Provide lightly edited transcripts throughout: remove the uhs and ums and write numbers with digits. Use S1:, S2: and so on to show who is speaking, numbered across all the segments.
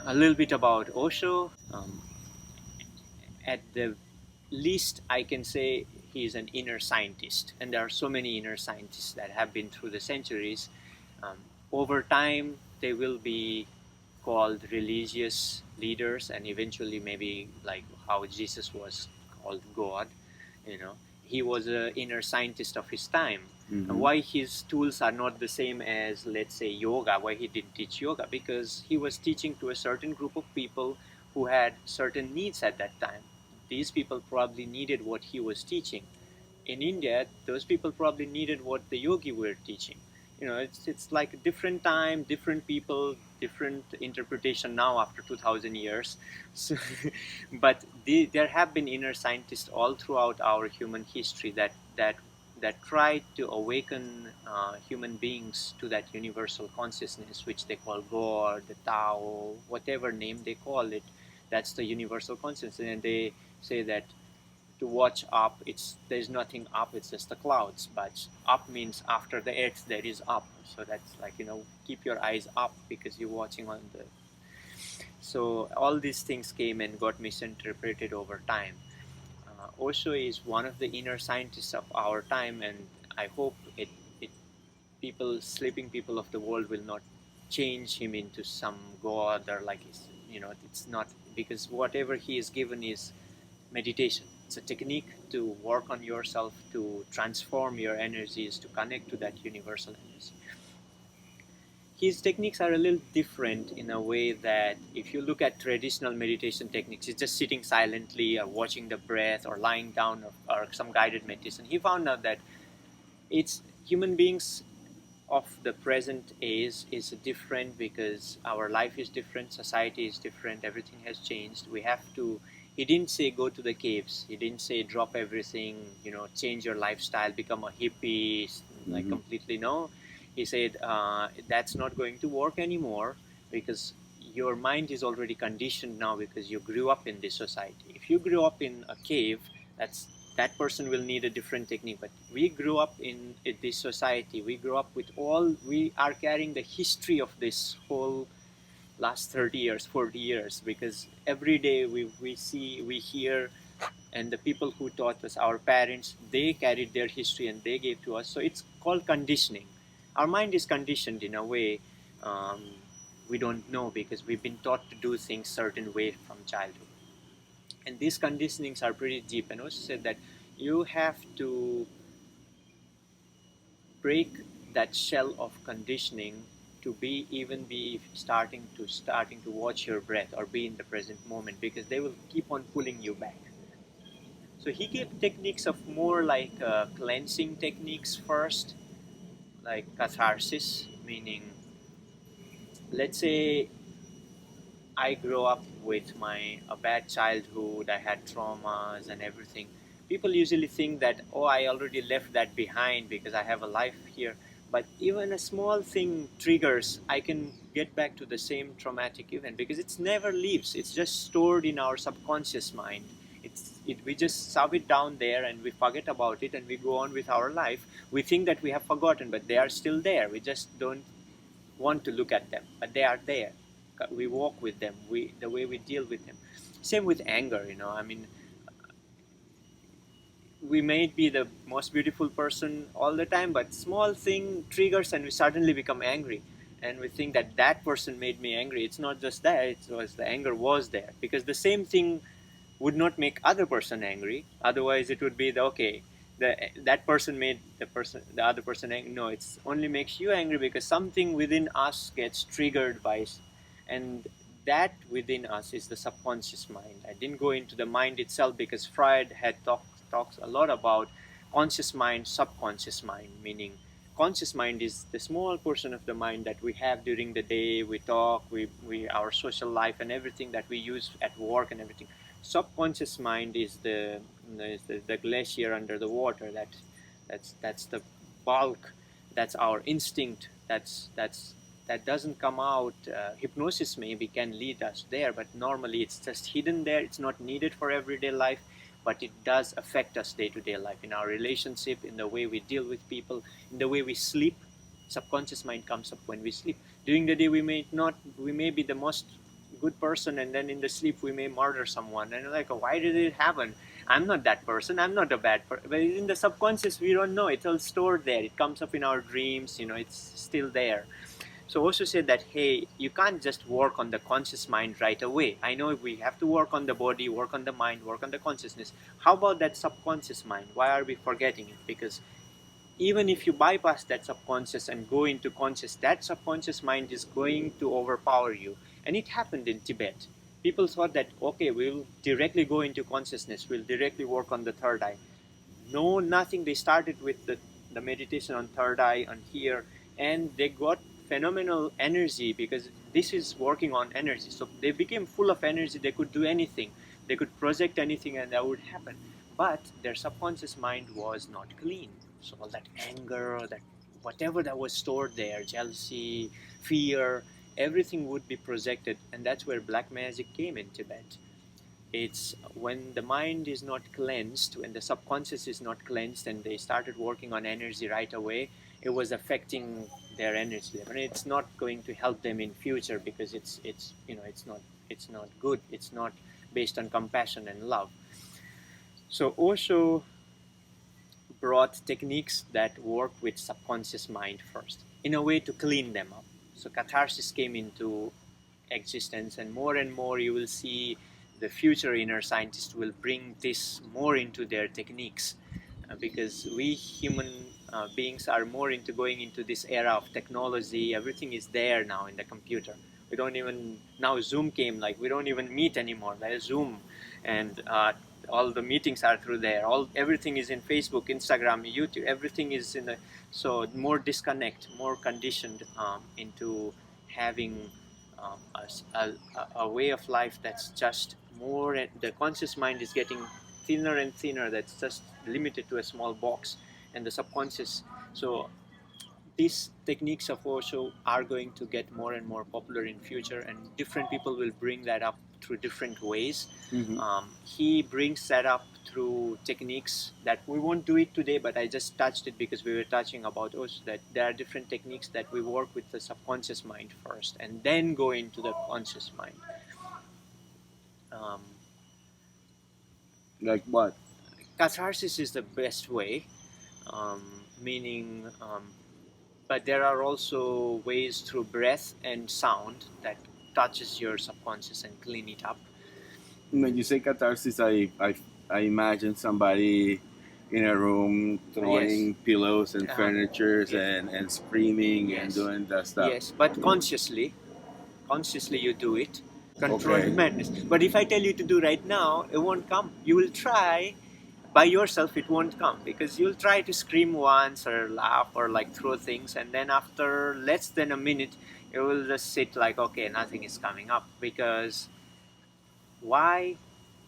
S1: A little bit about Osho. At the least, I can say he's an inner scientist, and there are so many inner scientists that have been through the centuries. Um, Over time, they will be called religious leaders, and eventually, maybe like how Jesus was called God. You know, he was an inner scientist of his time. And why his tools are not the same as, let's say, yoga, why he didn't teach yoga? Because he was teaching to a certain group of people who had certain needs at that time. These people probably needed what he was teaching. In India, those people probably needed what the yogi were teaching. You know, it's like a different time, different people, different interpretation now after 2000 years. So, but there have been inner scientists all throughout our human history that try to awaken human beings to that universal consciousness, which they call God, the Tao, whatever name they call it. That's the universal consciousness, and they say that to watch up, there's nothing up, it's just the clouds. But up means after the earth there is up, so that's like, keep your eyes up because you're watching on the. So all these things came and got misinterpreted over time. Osho is one of the inner scientists of our time, and I hope it sleeping people of the world will not change him into some god, or like it's not, because whatever he is given is meditation. It's a technique to work on yourself, to transform your energies, to connect to that universal energy. His techniques are a little different in a way that if you look at traditional meditation techniques, it's just sitting silently or watching the breath or lying down, or some guided meditation. He found out that it's human beings of the present age is different because our life is different, society is different, everything has changed. We have to. He didn't say go to the caves. He didn't say drop everything, change your lifestyle, become a hippie, like completely. No, he said that's not going to work anymore because your mind is already conditioned now because you grew up in this society. If you grew up in a cave, that person will need a different technique. But we grew up in this society. We grew up with we are carrying the history of this whole last 30 years, 40 years, because every day we see, we hear, and the people who taught us, our parents, they carried their history and they gave to us. So it's called conditioning. Our mind is conditioned in a way um, we don't know because we've been taught to do things certain way from childhood. And these conditionings are pretty deep. And also said that you have to break that shell of conditioning to be starting to watch your breath or be in the present moment, because they will keep on pulling you back. So he gave techniques of more like cleansing techniques first, like catharsis, meaning, let's say I grew up with a bad childhood, I had traumas and everything. People usually think that, oh, I already left that behind because I have a life here. But even a small thing triggers, I can get back to the same traumatic event because it never leaves. It's just stored in our subconscious mind. We just shove it down there and we forget about it and we go on with our life. We think that we have forgotten, but they are still there. We just don't want to look at them, but they are there. We walk with them. The way we deal with them. Same with anger. I mean, we may be the most beautiful person all the time, but small thing triggers and we suddenly become angry, and we think that that person made me angry. It's not just that; it was the anger was there because the same thing would not make other person angry. Otherwise, it would be that person made the other person angry. No, it's only makes you angry because something within us gets triggered by, and that within us is the subconscious mind. I didn't go into the mind itself because Freud had talks a lot about conscious mind, subconscious mind, meaning conscious mind is the small portion of the mind that we have during the day. We talk, our social life and everything that we use at work and everything. Subconscious mind is the glacier under the water. That's the bulk. That's our instinct. That doesn't come out. Hypnosis maybe can lead us there, but normally it's just hidden there. It's not needed for everyday life, but it does affect us day-to-day life, in our relationship, in the way we deal with people, in the way we sleep. Subconscious mind comes up when we sleep. During the day we may be the most good person, and then in the sleep we may murder someone, and like, why did it happen? I'm not that person, I'm not a bad person. But in the subconscious we don't know, it's all stored there, it comes up in our dreams, you know, it's still there. So Osho said that, hey, you can't just work on the conscious mind right away. I know we have to work on the body, work on the mind, work on the consciousness. How about that subconscious mind? Why are we forgetting it? Because even if you bypass that subconscious and go into conscious, that subconscious mind is going to overpower you. And it happened in Tibet. People thought that, okay, we'll directly go into consciousness, we'll directly work on the third eye. No, nothing. They started with the meditation on third eye, on here, and they got phenomenal energy because this is working on energy. So they became full of energy, they could do anything. They could project anything and that would happen. But their subconscious mind was not clean. So all that anger, that whatever that was stored there, jealousy, fear, everything would be projected. And that's where black magic came in Tibet. It's when the mind is not cleansed, when the subconscious is not cleansed, and they started working on energy right away, it was affecting their energy level. And it's not going to help them in future because it's you know, it's not good. It's not based on compassion and love. So Osho brought techniques that work with subconscious mind first, in a way to clean them up. So catharsis came into existence, and more you will see the future inner scientists will bring this more into their techniques, because we human beings are more into going into this era of technology. Everything is there now in the computer. We don't even, now Zoom came, like we don't even meet anymore. There's Zoom, and all the meetings are through there. Everything is in Facebook, Instagram, YouTube. Everything is in the, so more disconnect, more conditioned into having a way of life that's just more. The conscious mind is getting thinner and thinner. That's just limited to a small box, and the subconscious. So these techniques of Osho are going to get more and more popular in future, and different people will bring that up through different ways. He brings that up through techniques that we won't do it today, but I just touched it because we were touching about Osho, that there are different techniques that we work with the subconscious mind first and then go into the conscious mind.
S2: Like what?
S1: Catharsis is the best way, meaning but there are also ways through breath and sound that touches your subconscious and clean it up.
S2: When you say catharsis, I imagine somebody in a room throwing pillows and furniture and screaming and doing that stuff.
S1: Yes, but consciously you do it. Controlled madness. But if I tell you to do right now, it won't come. You will try by yourself, it won't come, because you'll try to scream once or laugh or like throw things, and then after less than a minute you will just sit like, okay, nothing is coming up. Because why?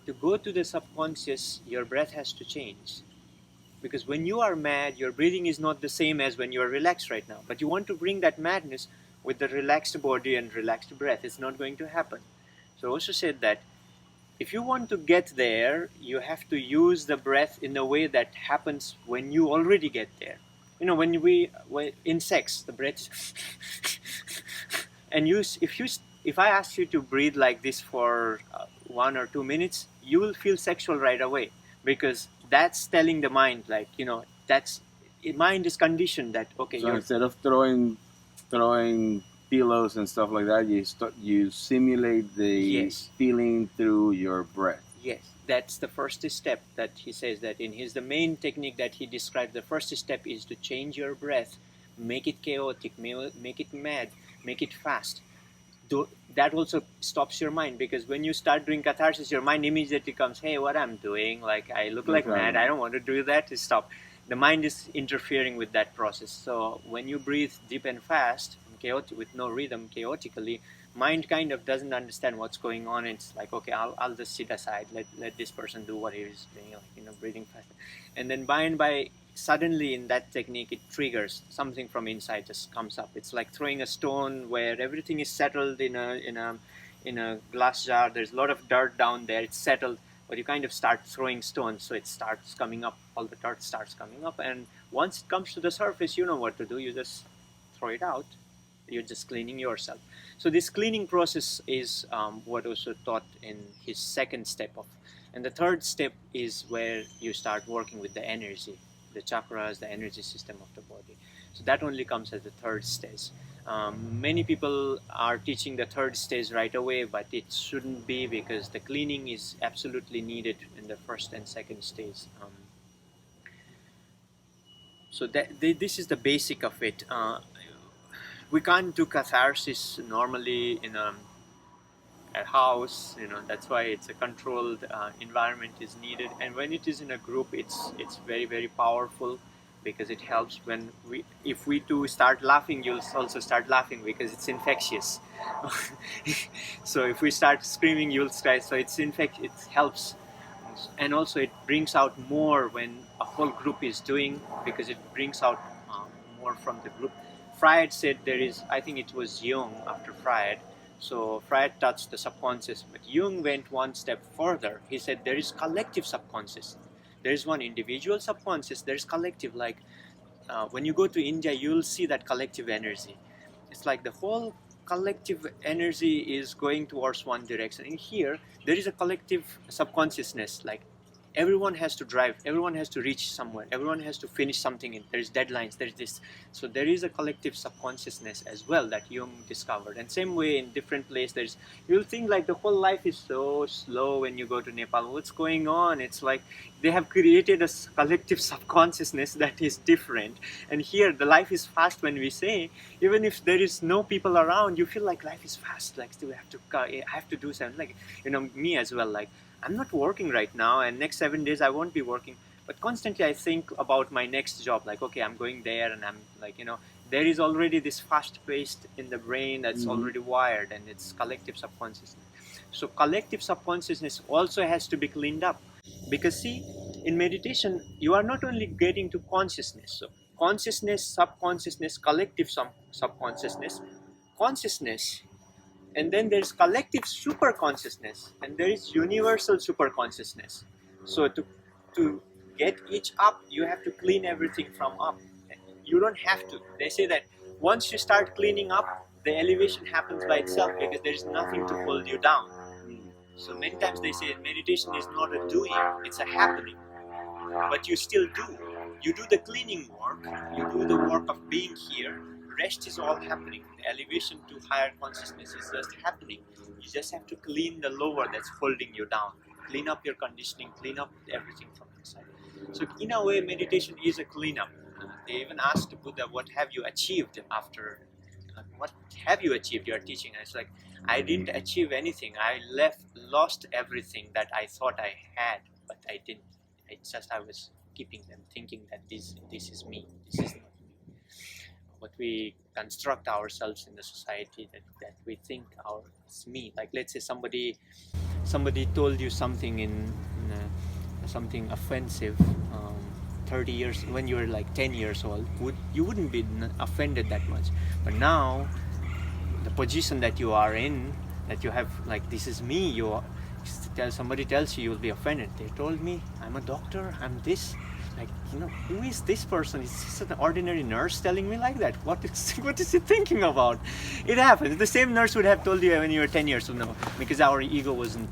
S1: To go to the subconscious, your breath has to change. Because when you are mad, your breathing is not the same as when you are relaxed right now. But you want to bring that madness with the relaxed body and relaxed breath. It's not going to happen. So Osho said that if you want to get there, you have to use the breath in a way that happens when you already get there. You know, when in sex, the breath is and if I ask you to breathe like this for 1 or 2 minutes, you will feel sexual right away, because that's telling the mind, like, you know, that's, mind is conditioned that, okay.
S2: So instead of throwing pillows and stuff like that, you simulate the feeling through your breath.
S1: Yes, that's the first step that he says that in his, the main technique that he describes, the first step is to change your breath, make it chaotic, make it mad, make it fast. That also stops your mind, because when you start doing catharsis, your mind immediately comes, hey, what I'm doing, like I look like mad, I don't want to do that. Stop. The mind is interfering with that process. So when you breathe deep and fast, chaotic, with no rhythm, chaotically, mind kind of doesn't understand what's going on. It's like, okay, I'll just sit aside, let this person do what he is doing, like, you know, breathing fast. And then by and by, suddenly in that technique, it triggers something from inside, just comes up. It's like throwing a stone where everything is settled in a glass jar. There's a lot of dirt down there, it's settled, but you kind of start throwing stones, so it starts coming up, all the dirt starts coming up, and once it comes to the surface, you know what to do, you just throw it out. you're just cleaning yourself. So this cleaning process is what Osho taught in his second step of, and the third step is where you start working with the energy, the chakras, the energy system of the body. So that only comes as the third stage. Many people are teaching the third stage right away, but it shouldn't be, because the cleaning is absolutely needed in the first and second stage. So this is the basic of it. We can't do catharsis normally in a house, that's why it's a controlled environment is needed. And when it is in a group, it's very, very powerful, because it helps. When if we two start laughing, you'll also start laughing, because it's infectious. So if we start screaming, you'll scream. So it helps. And also it brings out more when a whole group is doing, because it brings out more from the group. Freud said there is, I think it was Jung after Freud. So Freud touched the subconscious, but Jung went one step further. He said there is collective subconscious. There is one individual subconscious, there is collective. Like when you go to India, you'll see that collective energy. It's like the whole collective energy is going towards one direction. And here, there is a collective subconsciousness. Like everyone has to drive, everyone has to reach somewhere, everyone has to finish something. There's deadlines, there's this. So there is a collective subconsciousness as well that Jung discovered. And same way in different places, you'll think like the whole life is so slow when you go to Nepal. What's going on? It's like they have created a collective subconsciousness that is different. And here the life is fast. When we say, even if there is no people around, you feel like life is fast. Like I have to do something. Like, me as well. Like, I'm not working right now, and next 7 days I won't be working, but constantly I think about my next job. Like, okay, I'm going there, and I'm like, there is already this fast-paced in the brain that's already wired, and it's collective subconsciousness. So collective subconsciousness also has to be cleaned up, because see, in meditation you are not only getting to consciousness. So consciousness, subconsciousness, collective subconsciousness, consciousness, and then there's collective super consciousness, and there is universal super consciousness. So to get each up, you have to clean everything from up. You don't have to. They say that once you start cleaning up, the elevation happens by itself, because there is nothing to hold you down. So many times they say meditation is not a doing, it's a happening. But you still do. You do the cleaning work, you do the work of being here. Rest is all happening. The elevation to higher consciousness is just happening. You just have to clean the lower that's holding you down. Clean up your conditioning, clean up everything from inside. So in a way, meditation is a cleanup. They even asked Buddha, what have you achieved after, what have you achieved? You're teaching. And it's like, I didn't achieve anything. I lost everything that I thought I had, but I didn't. I was keeping them, thinking that this is me, this is not me. What we construct ourselves in the society, that we think it's me. Like, let's say somebody told you something something offensive 30 years, when you were like 10 years old, you wouldn't be offended that much. But now, the position that you are in, that you have, like, this is me, somebody tells you, you'll be offended. They told me I'm a doctor, I'm this. Like, who is this person? Is this an ordinary nurse telling me like that? What is he thinking about? It happens. The same nurse would have told you when you were 10 years old. No, because our ego wasn't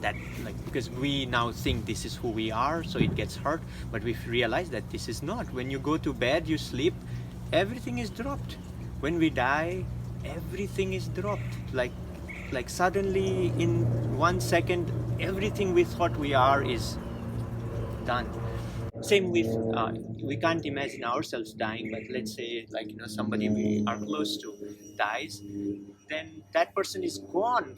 S1: that, like, because we now think this is who we are, so it gets hurt. But we realize that this is not. When you go to bed, you sleep, everything is dropped. When we die, everything is dropped. Like suddenly, in 1 second, everything we thought we are is done. Same with, we can't imagine ourselves dying, but let's say, like, somebody we are close to dies, then that person is gone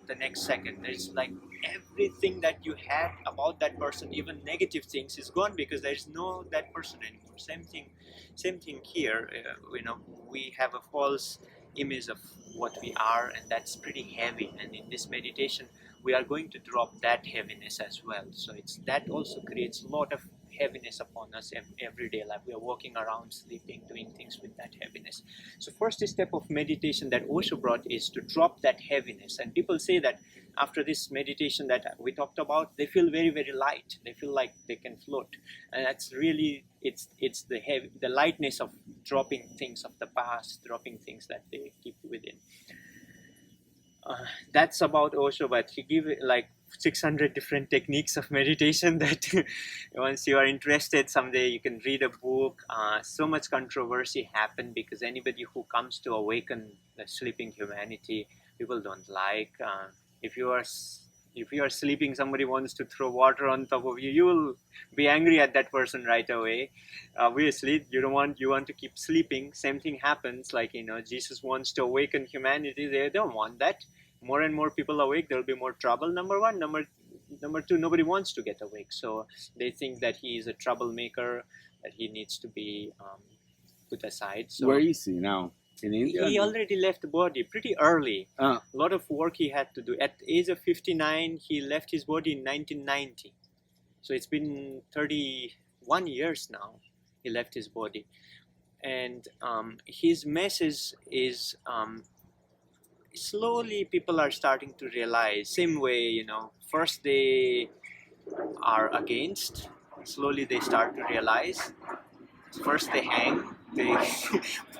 S1: the next second. There's like everything that you had about that person, even negative things, is gone, because there's no that person anymore. Same thing here. We have a false image of what we are, and that's pretty heavy. And in this meditation, we are going to drop that heaviness as well. So that also creates a lot of heaviness upon us everyday life. We are walking around, sleeping, doing things with that heaviness. So first step of meditation that Osho brought is to drop that heaviness. And people say that after this meditation that we talked about, they feel very, very light. They feel like they can float. And that's really, it's the lightness of dropping things of the past, dropping things that they keep within. That's about Osho, but he give like 600 different techniques of meditation that once you are interested, someday you can read a book. So much controversy happened because anybody who comes to awaken the sleeping humanity, people don't like. If you are sleeping, somebody wants to throw water on top of you, you will be angry at that person right away. Obviously, you want to keep sleeping. Same thing happens, like, Jesus wants to awaken humanity. They don't want that. More and more people awake, there will be more trouble. Number one. Number two, nobody wants to get awake. So they think that he is a troublemaker, that he needs to be put aside. So
S2: where is he now? In India?
S1: He already left the body pretty early. A lot of work he had to do. At the age of 59, he left his body in 1990. So it's been 31 years now he left his body. And his message is, slowly people are starting to realize, same way, first they are against, slowly they start to realize. First they hang, they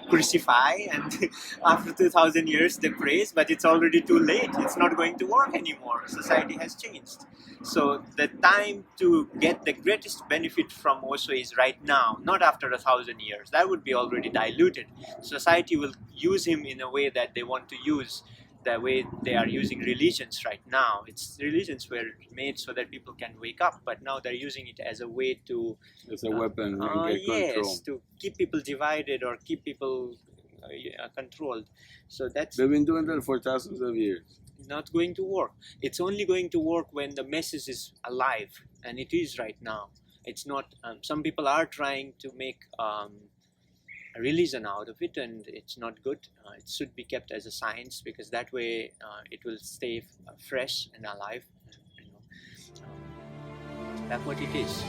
S1: crucify, and after 2000 years they praise, but it's already too late. It's not going to work anymore. Society has changed. So the time to get the greatest benefit from Osho is right now, not after 1,000 years. That would be already diluted. Society will use him in a way that they want to use, the way they are using religions right now. Religions were made so that people can wake up, but now they're using it as a way to...
S2: As a weapon and get control.
S1: Yes, to keep people divided or keep people controlled. So that's...
S2: They've been doing that for thousands of years.
S1: Not going to work. It's only going to work when the message is alive, and it is right now. It's not... some people are trying to make a religion out of it, and it's not good. It should be kept as a science, because that way it will stay fresh and alive. That's what it is.